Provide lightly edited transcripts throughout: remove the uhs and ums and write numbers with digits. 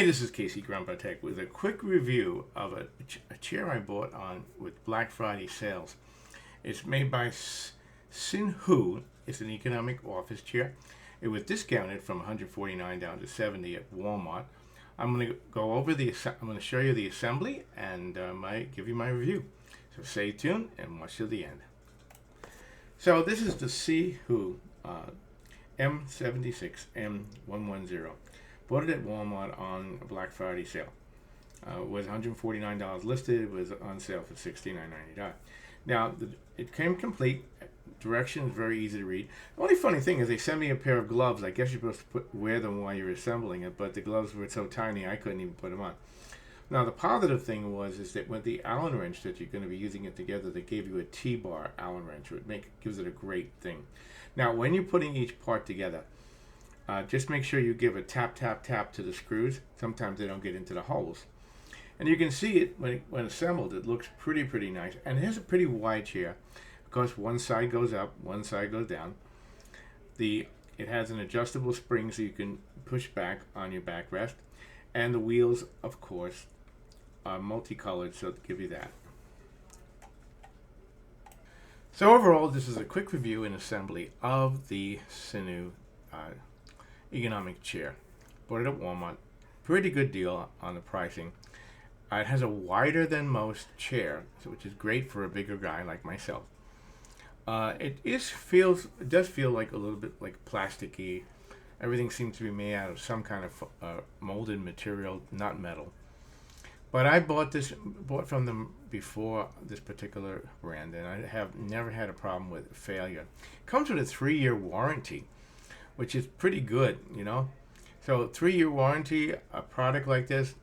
this is Casey Grandpa Tech with a quick review of a chair I bought on with Black Friday sales. It's made by SIHOO. It's an ergonomic office chair. It was discounted from $149 down to $70 at Walmart. I'm going to go over I'm going to show you the assembly and give you my review. So stay tuned and watch till the end. So this is the SIHOO M76 M110. Bought it at Walmart on a Black Friday sale. It was $149 listed. It was on sale for $69.99. Now, it came complete. Directions very easy to read. The only funny thing is they sent me a pair of gloves. I guess you're supposed to wear them while you're assembling it, but the gloves were so tiny I couldn't even put them on. Now, the positive thing is that with the Allen wrench that you're going to be using it together, they gave you a T-bar Allen wrench, which gives it a great thing. Now, when you're putting each part together, just make sure you give a tap, tap, tap to the screws. Sometimes they don't get into the holes. And you can see it when assembled. It looks pretty nice. And it has a pretty wide chair. Of course, one side goes up, one side goes down. It has an adjustable spring so you can push back on your backrest. And the wheels, of course, are multicolored, so to give you that. So overall, this is a quick review and assembly of the SIHOO ergonomic chair. Bought it at Walmart. Pretty good deal on the pricing. It has a wider than most chair, which is great for a bigger guy like myself. It does feel like a little bit like plasticky. Everything seems to be made out of some kind of molded material, not metal. But I bought from them before, this particular brand, and I have never had a problem with failure. It comes with a 3-year warranty, which is pretty good, you know. So 3-year warranty, a product like this,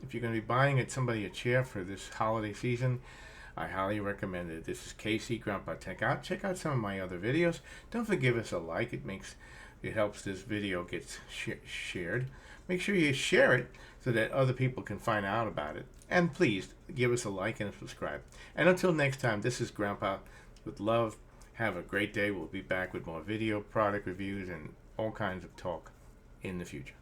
if you're going to be buying somebody a chair for this holiday season, I highly recommend it. This is Casey Grandpa Tech Out. Check out some of my other videos. Don't forget us a like. It helps this video get shared. Make sure you share it so that other people can find out about it. And please give us a like and a subscribe. And until next time, this is Grandpa with love. Have a great day. We'll be back with more video, product reviews, and all kinds of talk in the future.